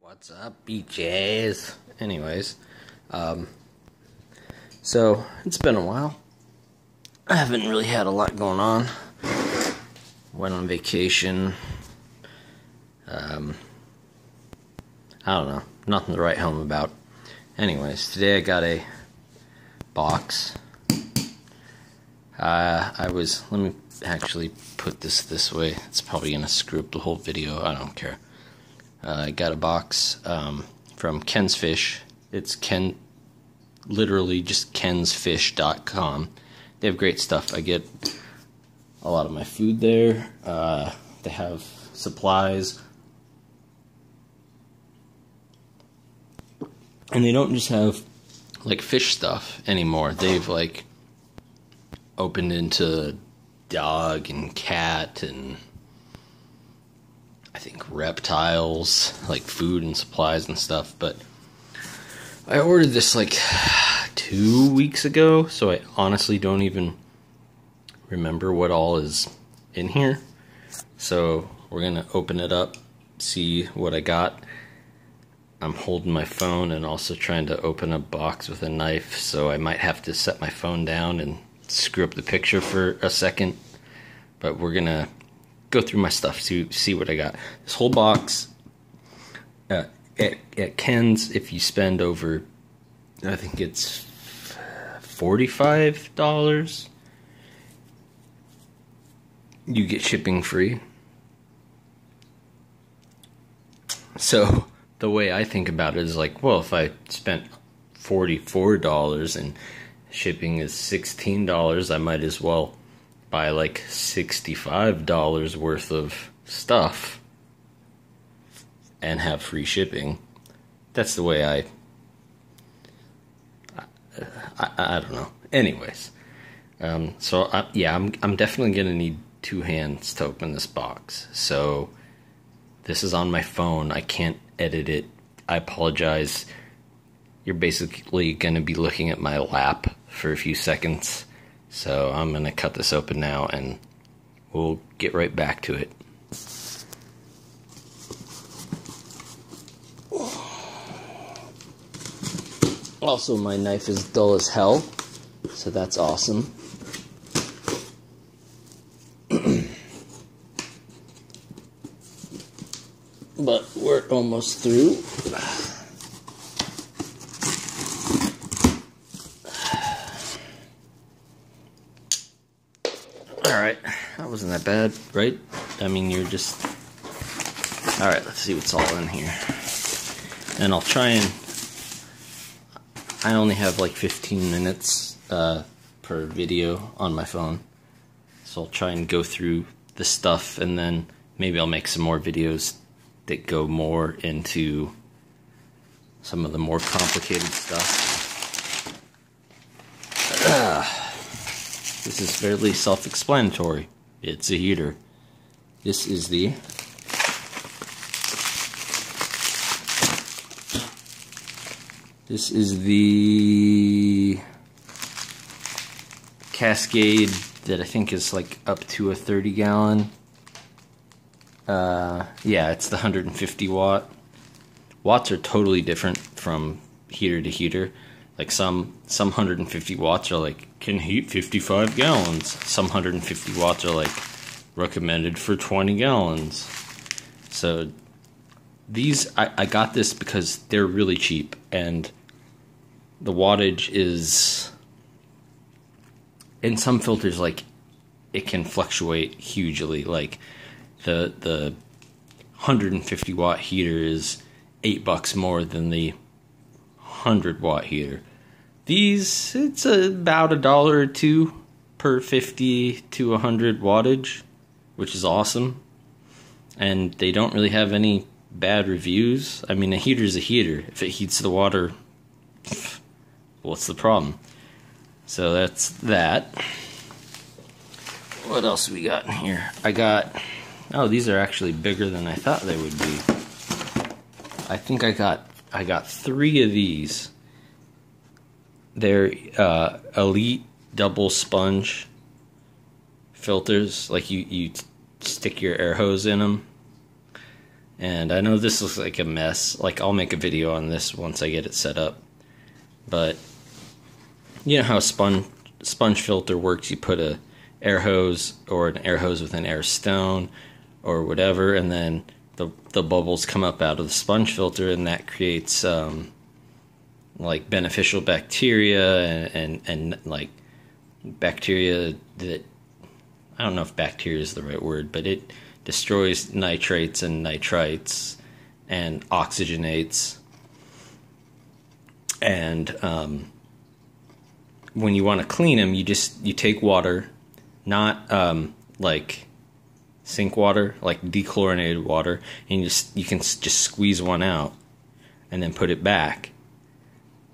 What's up, BJs? Anyways, so it's been a while. I haven't really had a lot going on. Went on vacation. I don't know, nothing to write home about. Anyways, today I got a box. Let me actually put this way. It's probably gonna screw up the whole video. I don't care. I got a box from Kensfish. It's literally just kensfish.com. They have great stuff. I get a lot of my food there. They have supplies. And they don't just have like fish stuff anymore. They've like opened into dog and cat and I think reptiles, like food and supplies and stuff. But I ordered this like 2 weeks ago, so I honestly don't even remember what all is in here. So we're gonna open it up, see what I got. I'm holding my phone and also trying to open a box with a knife, so I might have to set my phone down and screw up the picture for a second. But we're gonna go through my stuff to see what I got. This whole box at Ken's, if you spend over, I think it's $45, you get shipping free. So the way I think about it is like, well, if I spent $44 and shipping is $16, I might as well buy like $65 worth of stuff and have free shipping. That's the way I don't know. Anyways, yeah, I'm definitely gonna need two hands to open this box. So this is on my phone. I can't edit it. I apologize. You're basically gonna be looking at my lap for a few seconds. So I'm gonna cut this open now and we'll get right back to it. Also, my knife is dull as hell, so that's awesome. But we're almost through. Alright, that wasn't that bad, right? I mean, you're just... Alright, let's see what's all in here. And I'll try and... I only have like 15 minutes per video on my phone. So I'll try and go through the stuff and then maybe I'll make some more videos that go more into some of the more complicated stuff. This is fairly self-explanatory. It's a heater. This is the Cascade that I think is like up to a 30-gallon. Yeah, it's the 150 watt. Watts are totally different from heater to heater. Like some 150 watts are like, can heat 55 gallons. Some 150 watts are like, recommended for 20 gallons. So these, I got this because they're really cheap. And the wattage is, in some filters, like, it can fluctuate hugely. Like, the 150 watt heater is $8 more than the 100 watt heater. These, it's about $1 or $2 per 50 to 100 wattage, which is awesome. And they don't really have any bad reviews. I mean, a heater's a heater. If it heats the water, what's the problem? So that's that. What else we got in here? I got... Oh, these are actually bigger than I thought they would be. I think I got 3 of these. They're Elite double sponge filters. Like you stick your air hose in them. And I know this looks like a mess. Like, I'll make a video on this once I get it set up. But you know how a sponge filter works? You put a air hose or an air hose with an air stone or whatever, and then the bubbles come up out of the sponge filter, and that creates like beneficial bacteria and like bacteria that, I don't know if bacteria is the right word, but it destroys nitrates and nitrites and oxygenates. And when you want to clean them, you take water, not like sink water, like dechlorinated water, and you can just squeeze one out and then put it back,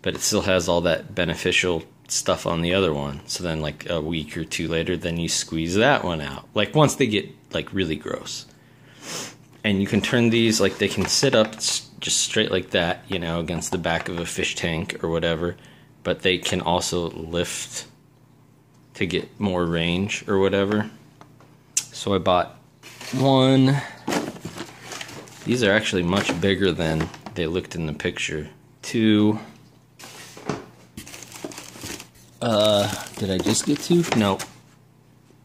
but it still has all that beneficial stuff on the other one. So then like a week or two later, then you squeeze that one out, like once they get like really gross. And you can turn these, like they can sit up just straight like that, you know, against the back of a fish tank or whatever, but they can also lift to get more range or whatever. So I bought one. These are actually much bigger than they looked in the picture. Two. Did I just get two? No.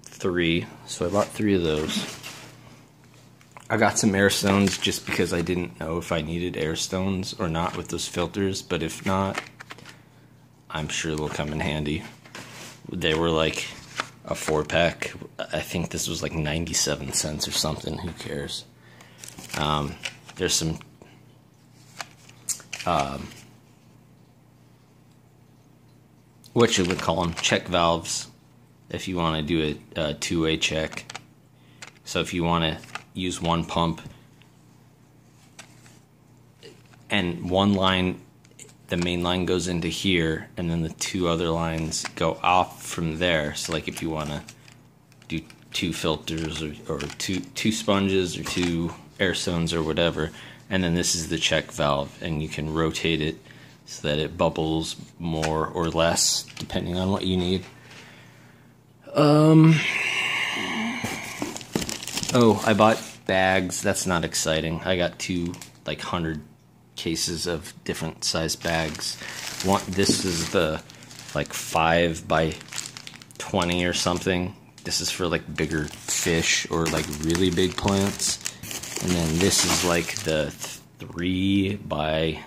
Three. So I bought 3 of those. I got some air stones just because I didn't know if I needed air stones or not with those filters, but if not, I'm sure they'll come in handy. They were like a 4-pack. I think this was like 97 cents or something. Who cares? There's some what you would call them, check valves, if you want to do a two-way check. So if you want to use one pump and one line, the main line goes into here, and then the 2 other lines go off from there. So like if you want to do 2 filters or two sponges or 2 air stones or whatever, and then this is the check valve, and you can rotate it so that it bubbles more or less depending on what you need. Oh, I bought bags. That's not exciting. I got 2 like 100 cases of different size bags. This is the like 5 by 20 or something. This is for like bigger fish or like really big plants. And then this is like the 3 by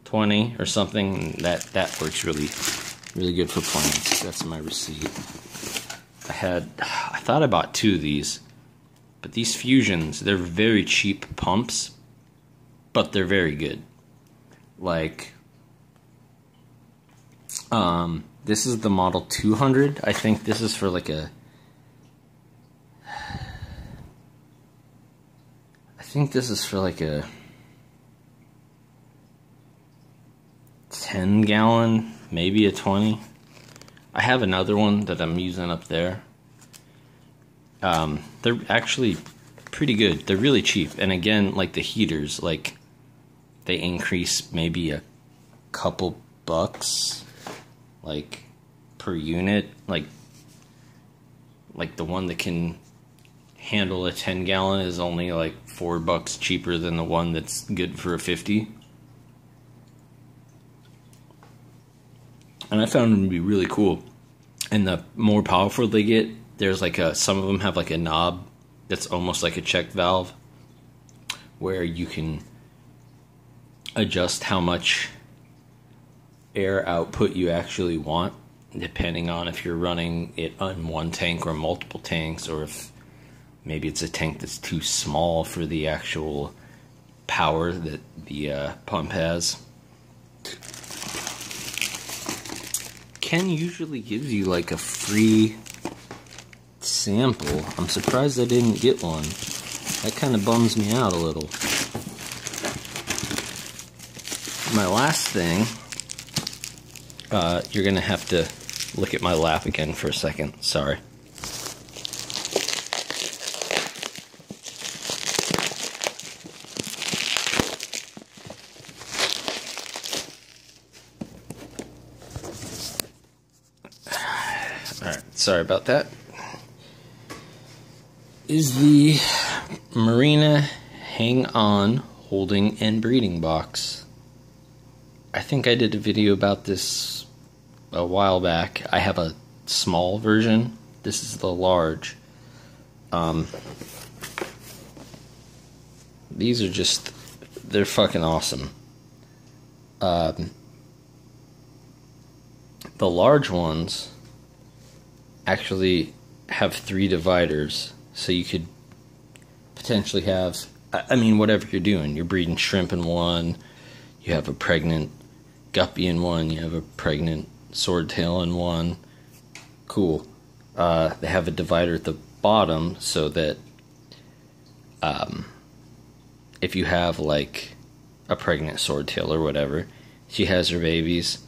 20 or something. That works really good for plants. That's my receipt. I thought I bought 2 of these, but these Fusions, they're very cheap pumps, but they're very good. Like, this is the model 200. I think this is for like a, I think this is for like a 10 gallon, maybe a 20. I have another one that I'm using up there. They're actually pretty good. They're really cheap. And again, like the heaters, like they increase maybe a couple bucks, like per unit. Like the one that can handle a 10 gallon is only like $4 cheaper than the one that's good for a 50. And I found them to be really cool. And the more powerful they get, there's like some of them have like a knob that's almost like a check valve, where you can adjust how much air output you actually want, depending on if you're running it on one tank or multiple tanks, or if maybe it's a tank that's too small for the actual power that the pump has. Ken usually gives you like a free sample. I'm surprised I didn't get one. That kind of bums me out a little. My last thing, you're gonna have to look at my lap again for a second. Sorry. Alright, sorry about that. Is the Marina hang on holding and breeding box. I think I did a video about this a while back. I have a small version. This is the large. These are just, they're fucking awesome. The large ones actually have 3 dividers, so you could potentially have, I mean, whatever you're doing. You're breeding shrimp in one, you have a pregnant guppy in one, you have a pregnant swordtail in one. Cool. They have a divider at the bottom so that if you have like a pregnant swordtail or whatever, she has her babies,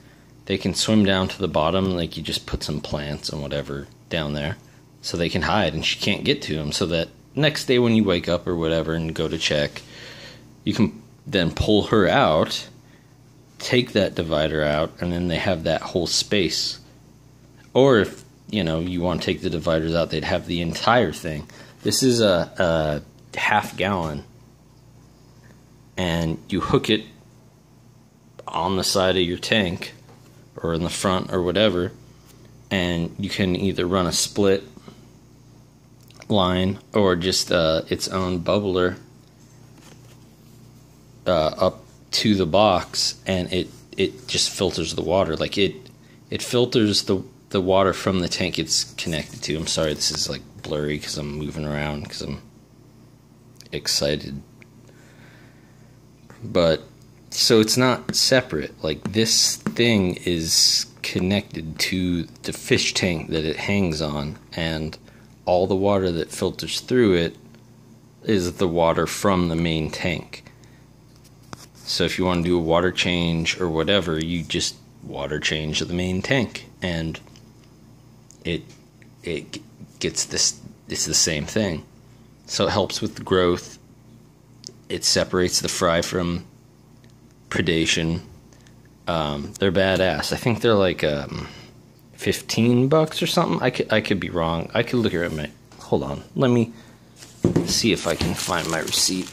they can swim down to the bottom, like you just put some plants and whatever down there so they can hide and she can't get to them, so that next day when you wake up or whatever and go to check, you can then pull her out, take that divider out, and then they have that whole space. Or if, you know, you want to take the dividers out, they'd have the entire thing. This is a half-gallon, and you hook it on the side of your tank or in the front or whatever, and you can either run a split line or just its own bubbler up to the box, and it just filters the water. Like it filters the water from the tank it's connected to. I'm sorry, this is like blurry because I'm moving around because I'm excited. But so it's not separate. Like this thing is connected to the fish tank that it hangs on, and all the water that filters through it is the water from the main tank. So if you want to do a water change or whatever, you just water change the main tank, and it gets this. It's the same thing. So it helps with the growth. It separates the fry from predation. They're badass. I think they're like $15 or something. I could be wrong. I could look at my. Hold on. Let me see if I can find my receipt.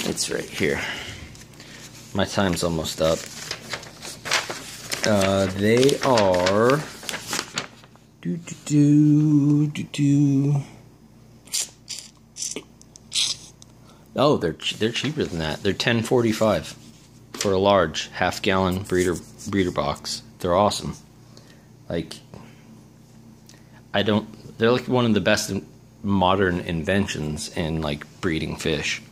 It's right here. My time's almost up. They are. Oh, they're cheaper than that. They're $10.45 for a large half-gallon breeder box. They're awesome. Like, they're like one of the best modern inventions in like breeding fish.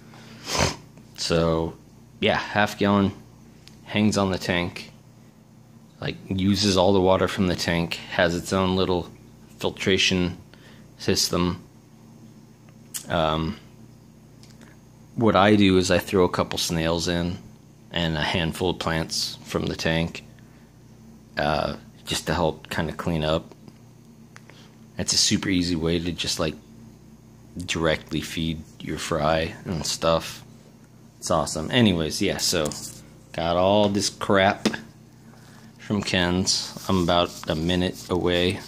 So, yeah, half-gallon, hangs on the tank, like uses all the water from the tank, has its own little filtration system. What I do is I throw a couple snails in and a handful of plants from the tank, just to help kind of clean up. It's a super easy way to just like directly feed your fry and stuff. It's awesome. Anyways, yeah, so got all this crap from Ken's. I'm about a minute away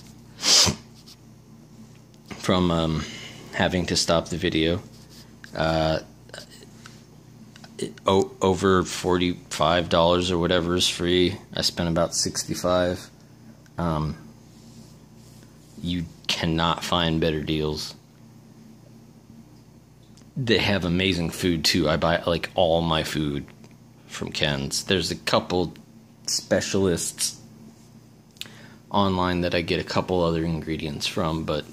from having to stop the video. Over $45 or whatever is free. I spent about $65. You cannot find better deals. They have amazing food too. I buy like all my food from Ken's. There's a couple specialists online that I get a couple other ingredients from, but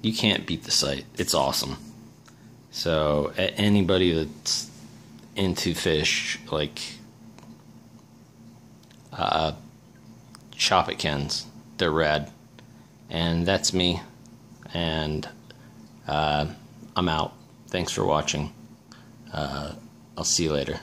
you can't beat the site. It's awesome. So anybody that's into fish, like, shop at Ken's. They're rad. And that's me. And I'm out. Thanks for watching. I'll see you later.